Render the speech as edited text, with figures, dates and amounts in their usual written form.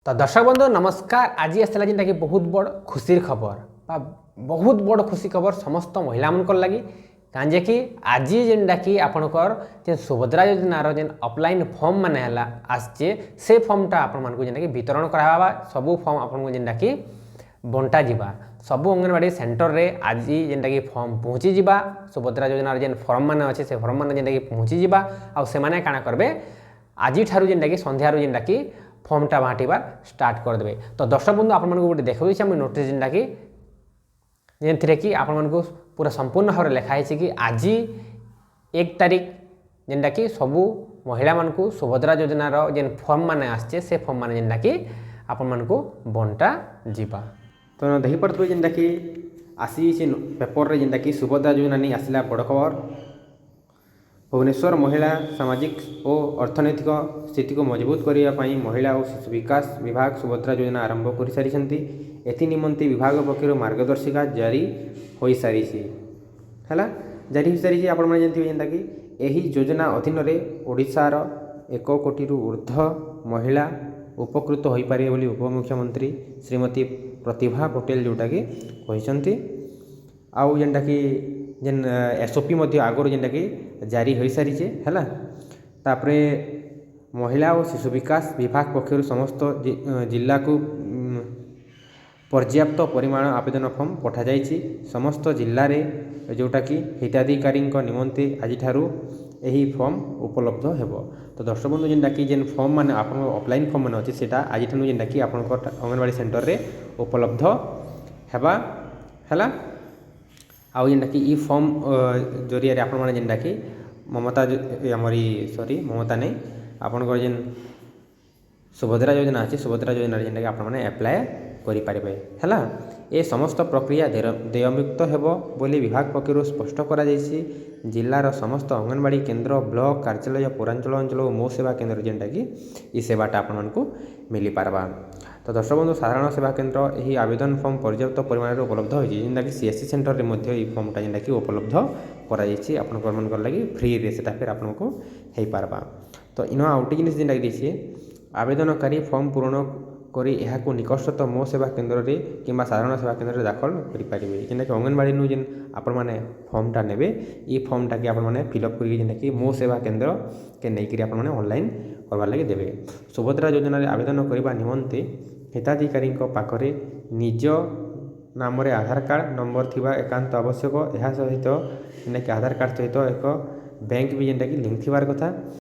तो दर्शक बंधु नमस्कार। आज आसला जेनटा कि बहुत बड़ खुशी खबर बा बहुत बड़ खुशी खबर समस्त महिला मन लगी काजे कि आज जेनटा कि आपणकर जे सुभद्रा योजनार जेन ऑफलाइन फॉर्म माने हला आसचे से फॉर्मटा आपण मानकु जेनटा कि वितरण करावा सबु फॉर्म आपण जेनटा कि बंटा जिबा सबु अंगनवाड़ी सेंटर रे आज जेनटा कि फॉर्म पहुँची जिबा सुभद्रा योजनार जेन फॉर्म माने अच्छे से फॉर्म माने जेनटा कि पहुँची जिबा आ से माने काना करबे आज ठारू जेनटा कि संध्यारू जेनटा कि फॉर्मटा बांटार स्टार्ट करदे। तो दर्शक बंधु आप गोटे देखा मुझे नोटिस जेनटा कि जे कि आपण पूरा संपूर्ण भाव में लिखाई कि आज 1 तारिख जेनटा कि सबू महिला मानकु सुभद्रा योजनार जेन फॉर्म माने आसचे से फॉर्म माने जेनटा कि आपण मानकु बंटा जिबा। तो देखी पड़े जेनटा कि आसी पेपर रे जेनटा कि सुभद्रा योजना नहीं आसला बड़ खबर। भुवनेश्वर महिला सामाजिक और अर्थनैतिक स्थिति को मजबूत करने महिला और शिशु विकास विभाग सुभद्रा योजना आरंभ कर सारी एनिमंते विभाग पक्षर मार्गदर्शिका जारी हो सारी है जारी हो सारी आपण मैंने जानते जेनटा कि यही योजना अधीन ओडिशार 1 कोटी ऊर्ध्व महिला उपकृत हो पारे बोली उपमुख्यमंत्री श्रीमती प्रतिभा पटेल जोटा कि कहते आउ जेनटा कि जेन एसओपी आगुरी जेनटा कि जारी हो सारी है तापरे महिला और शिशु विकास विभाग पक्षर समस्त जिला को पर्याप्त परिमाण आवेदन फॉर्म पठा जाइछि समस्त जिले में जोटा कि हिताधिकारी निमंते आज यही फॉर्म उपलब्ध हेबो। तो दर्शक बंधु जेनटा कि जेन फॉर्म माने आप ऑफलाइन फॉर्म माने अच्छे सेटा आज जेनटा कि आप अंगनवाड़ी सेंटर रे उपलब्ध हेबा है आउ जेनटा कि ई फॉर्म जरिया आपण माने जेनटा कि ममता आमरी सॉरी ममता नहीं आपनकर जेन सुभद्रा योजना अच्छे सुभद्रा योजना जेनटा कि आपण माने अप्लाई करें है ये समस्त प्रक्रिया देयमुक्त हेबो बोली विभाग पक्षर स्पष्ट करा जायछि। जिलार समस्त अंगनवाड़ी केन्द्र ब्लॉक कार्यालय पौरांचल अंचल और मो सेवा केन्द्र जेनटा कि ई सेवाटा आपण मानकु मिली पारबा। तो दर्शक बंधु साधारण सेवा केन्द्र यही आवेदन फॉर्म पर्याप्त परिमाण उपलब्ध होती जेनटा कि सीएससी सेंटर रे मध्य ई फॉर्मटा जेनटा कि उपलब्ध करा जायछि आपनकर लगी फ्री रे सेटा फिर आपनको हेई पारबा। तो इन आउट जिनिस जेनटा कि दिछि आवेदनकारी फॉर्म पूर्ण करी एहाको निकटस्थ मो सेवा केन्द्र रे किंबा साधारण सेवा केन्द्र रे दाखल करि पारिबे जेनटा कि अंगनवाड़ी नु जेन आपण माने फॉर्मटा नेबे ई फॉर्मटा कि आपण माने फिलअप करी जेनटा कि मो सेवा केन्द्र के नै करी आपण माने ऑनलाइन करबा लागि देबे। सुभद्रा योजना रे आवेदन करबा निमंते हिताधिकारी पाखरे निज नाम रे आधार कार्ड नंबर थिबा एकांत आवश्यक। यह सहित जेनटा कि आधार कार्ड सहित एक बैंक भी जेनटा कि लिंक थिबार कथा।